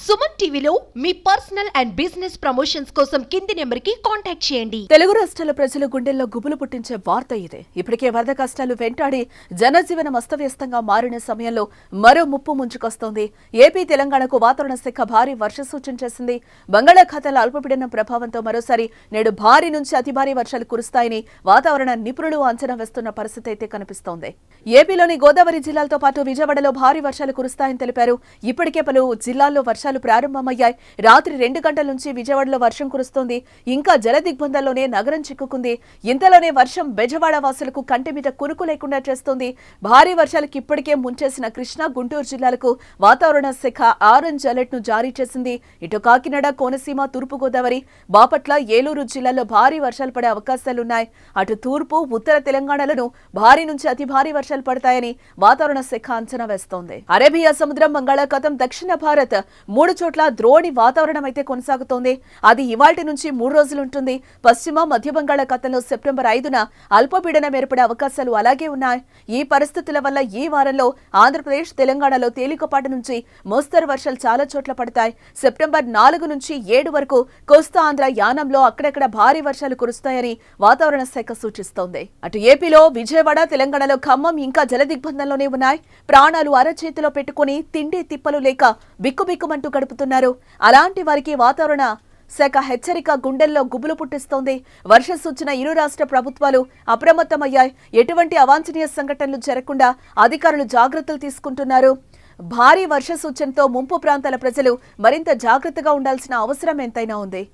సుమన్ టీవీలో మీ personal and business promotions కోసం కింది నెంబర్కి కాంటాక్ట్ చేయండి. తెలుగు రాష్ట్రాల ప్రజల గుండెల్లో గుబులు పుట్టించే వార్త ఇదే. ఇప్పటికే వరద కష్టాలు వెంటాడి జనజీవనం అస్తవ్యస్తంగా మారిన సమయంలో మరో ముప్పు ముంచుకొస్తోంది. ఏపీ తెలంగాణకు వాతావరణ శాఖ భారీ వర్ష సూచన చేసింది. బంగాళాఖాతంలో అల్పపీడనం ప్రభావంతో మరోసారి నేడు భారీ నుంచి అతి భారీ వర్షాలు కురుస్తాయని వాతావరణ నిపుణులు అంచనా వేస్తున్న పరిస్థితి అయితే కనిపిస్తోంది. ఏపీలోని గోదావరి జిల్లాలతో పాటు విజయవాడలో భారీ వర్షాలు కురుస్తాయని తెలిపారు. ఇప్పటికే పలు జిల్లాల్లో వర్షాలు ప్రారంభమయ్యాయి. రాత్రి 2 గంటల నుంచి విజయవాడలో వర్షం కురుస్తోంది. ఇంకా జల దిగ్బంధంలోనే నగరం చిక్కుకుంది. ఇంతలోనే వర్షం బెజవాడ వాసులకు కంటి మీద కునుకు లేకుండా చేస్తోంది. భారీ వర్షాలకు ఇప్పటికే ముంచేసిన కృష్ణా, గుంటూరు జిల్లాలకు వాతావరణ శాఖ ఆరెంజ్ అలర్ట్ ను జారీ చేసింది. ఇటు కాకినాడ, కోనసీమ, తూర్పు గోదావరి, బాపట్ల, ఏలూరు జిల్లాల్లో భారీ వర్షాలు పడే అవకాశాలున్నాయి. అటు తూర్పు, ఉత్తర తెలంగాణలను భారీ నుంచి అతి భారీ వర్షాలు పడతాయని వాతావరణ శాఖ అంచనా వేస్తోంది. అరేబియా సముద్రం, బంగాళాఖాతం, దక్షిణ భారత్ 3 చోట్ల ద్రోణి వాతావరణం అయితే కొనసాగుతోంది. అది ఇవాల్టి నుంచి 3 రోజులుంటుంది. పశ్చిమ, మధ్య బంగాళాఖాతంలో సెప్టెంబర్ 5న అల్పపీడనం ఏర్పడే అవకాశాలు అలాగే ఉన్నాయి. ఈ పరిస్థితుల వల్ల ఈ వారంలో ఆంధ్రప్రదేశ్, తెలంగాణలో తేలికపాటి నుంచి మోస్తరు వర్షాలు చాలా చోట్ల పడతాయి. సెప్టెంబర్ 4 నుంచి 7 వరకు కోస్తా ఆంధ్ర, యానంలో అక్కడక్కడ భారీ వర్షాలు కురుస్తాయని వాతావరణ శాఖ సూచిస్తోంది. అటు ఏపీలో విజయవాడ, తెలంగాణలో ఖమ్మం ఇంకా జలదిగ్బంధంలోనే ఉన్నాయి. ప్రాణాలు అరచేతిలో పెట్టుకుని తిండి తిప్పలు లేక బిక్కుబిక్కుమంటూ గడుపుతున్నారు. అలాంటి వారికి వాతావరణ శాఖ హెచ్చరిక గుండెల్లో గుబులు పుట్టిస్తోంది. వర్ష సూచన ఇరు రాష్ట్ర ప్రభుత్వాలు అప్రమత్తమయ్యాయి. ఎటువంటి అవాంఛనీయ సంఘటనలు జరగకుండా అధికారులు జాగ్రత్తలు తీసుకుంటున్నారు. భారీ వర్ష సూచనతో ముంపు ప్రాంతాల ప్రజలు మరింత జాగ్రత్తగా ఉండాల్సిన అవసరం ఎంతైనా ఉంది.